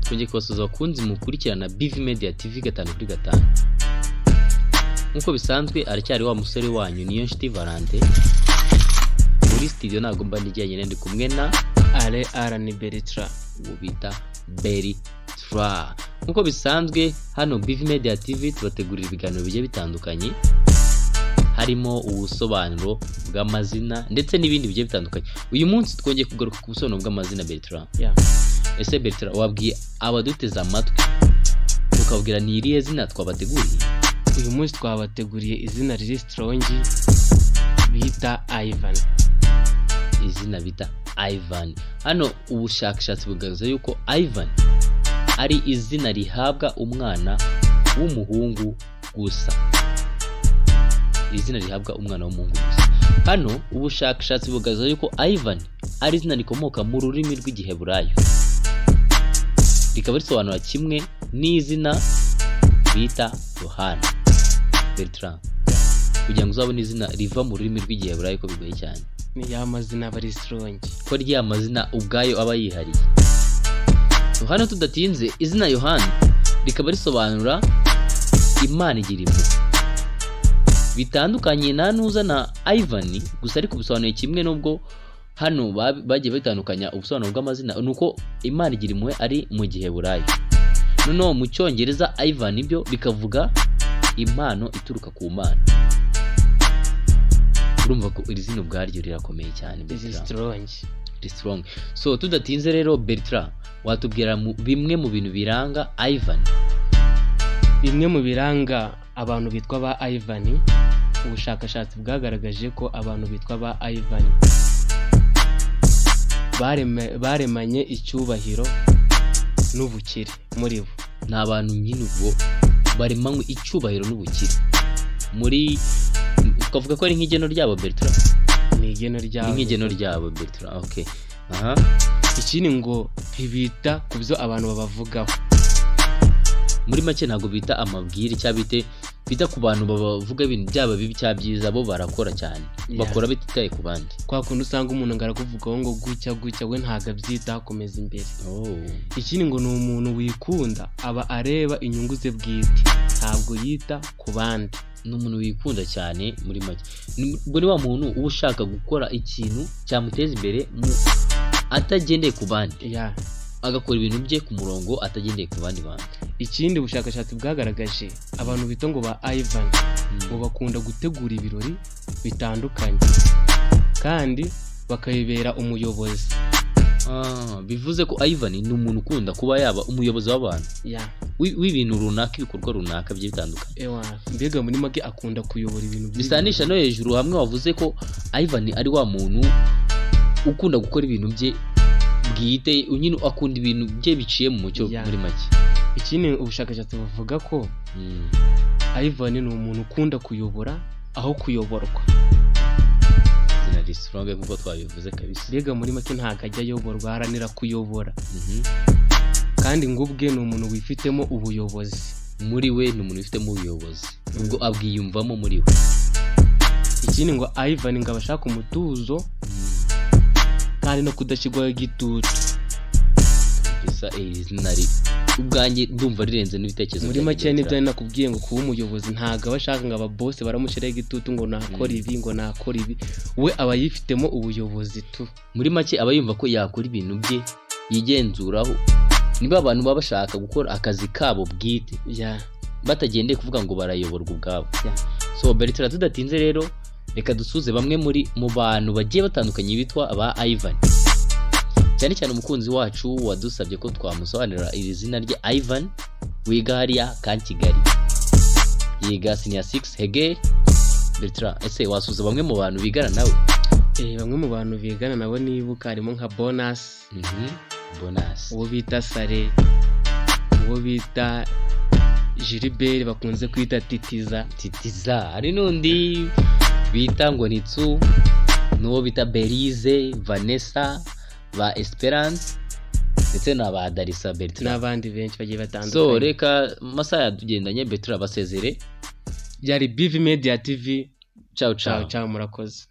twongeye kubasuza abakunzi mukurikirana BV Media TV 5/5. Nkuko bisanzwe aracyari wa musore wanyu niyo nshuti Valente. Muri studio ntago mba nijyanye ndi kumwe na ni Beritra ubita Beritra. Nkuko bisanzwe hano BV Media TV tubategurira ibiganiro bigiye bitandukanye, harimo ubusobanuro bw'amazina ndetse n'ibindi bigiye bitandukanye. Uyu munsi twongeye kugaruka ku busobanuro bw'amazina Beritra. Ese Beritra, wabwiye abaduteza amatwi ukabwira ni irihe zina twabateguriye? Uyu munsi twabateguriye izina riri strong bita Ivan. Izina bita Ivan. Hano ubushakashatsi bugaragaza yuko Ivan ari izina rihabwa umwana w'umuhungu gusa. Izina rihabwa umwana w'umuhungu gusa. Hano ubushakashatsi bugaragaza yuko Ivan ari izina rikomoka mu rurimi rw'Igiheburayo, rikaba risobanura kimwe n'izina bita Yohana. Bertrand, kugira ngo uzabone izina riva mu rurimi rw'Igiheburayo ko bigoye cyane. Ni ya mazina bari strong, ko rya mazina ubwayo aba yihariye. Hano tudatinze, izina Yohana rikaba risobanura Imana igira impuhwe. Bitandukanye na nuzana Ivan, gusa ariko bisobanuye kimwe, nubwo hano bagiye bitandukanya ubusobanuro bw'amazina, nuko Imana igira impuhwe ari mu Giheburayo. Noneho mu Cyongereza Ivan ibyo bikavuga impano ituruka ku Mana. Urumva ko iri zina ubwaryo rirakomeye cyane. Strong. So tudatinze rero Bertrand, watubwira bimwe mu bintu biranga Ivan? Bimwe mu biranga abantu bitwa ba Ivan, ubushakashatsi bwagaragaje ko abantu bitwa ba Ivan baremanye icyubahiro n'ubukire muri bo. Ni abantu nyine ubwo baremanywe icyubahiro n'ubukire. Muri twavuga ko ari nk'igeno ryabo Bertrand. Ni igeno ryabo Bertrand. Okay. Ikindi ngo ntibita ku byo abantu babavugaho. Muri make ntago bita amabwire cyangwa bita ku bantu bavuga ibintu byaba bibi cyangwa byiza, bo barakora cyane. Bakora bititaye ku bandi. Kwa kundi usanga umuntu ngarakuvugaho ngo gutya we ntago abyita, akomeza imbere. Ikindi ngo ni umuntu wikunda, aba areba inyungu ze bwite, ntabwo yita ku bandi. Ni umuntu wikunda cyane muri make. Ubwo ni wa muntu uba ushaka gukora ikintu cyamuteza imbere atagendeye ku bandi. Agakora ibintu bye ku murongo atagendeye ku bandi bantu. Ikindi ubushakashatsi bwagaragaje, abantu bita ngo ba Ivan ngo bakunda gutegura ibirori bitandukanye kandi bakayibera umuyobozi. Bivuze ko Ivan ni umuntu ukunda kuba yaba umuyobozi w'abantu w'ibintu runaka, ibikorwa runaka bye bitandukanye. Mbega muri make akunda kuyobora ibintu bisanisha no hejuru. Hamwe wavuze ko Ivan ari wa muntu ukunda gukora ibintu bye bwite, nyine akunda ibintu bye biciye mu mucyo muri make. Ikindi ubushakashatsi buvuga ko Ivan ni umuntu ukunda kuyobora aho kuyoborwa. Zina strong nkuko twabivuze kabisa. Mbega muri make ntago ajya ayoborwa, haranira kuyobora. Kandi ngo ubwe ni umuntu wifitemo ubuyobozi. Muri we ni umuntu wifitemo ubuyobozi, ubwo abwiyumvamo muri we. Ikindi ngo Ivan ngo abashaka umutuzo kandi no kudashyirwaho igitutu. Bisa izinari ubwanjye ndumva rirenze n'ibitekerezo. Muri make nibyo nakubwiye ngo kuba umuyobozi ntago abashaka ngo ababose baramushyiraho igitutu ngo nakora ibi ngo nakora ibi, we aba yifitemo ubuyobozi tu. Muri make aba yumva ko yakora ibintu bye yigenzuraho. Niba abantu baba bashaka gukora akazi kabo bwite, batagendeye kuvuga ngo barayoborwa ubwabo. So Bertrand, tudatinze rero reka dusuze bamwe mu bantu bagiye batandukanye bitwa aba Ivan. Cyane cyane umukunzi wacu wadusabye ko twamusobanurira iri zina rye Ivan, wiga hariya ka Kigali, yiga senior 6 Hegel. Bertrand, ese wasuza bamwe mu bantu bigana nawe? Bamwe mu bantu bigana nabo nibuka harimo nka Bonus, uwo bita Sare, uwo bita Gilbert bakunze kwita Titiza. Hari n'undi bita ngo Nitsu, n'uwo bita Belize, Vanessa, ba Esperance ndetse n'aba Darisa Bertrand n'abandi benshi bagiye batandukanye. So reka masaha yadugendanye Bertrand basezere. Byari BV Media TV. Ciao, murakoze.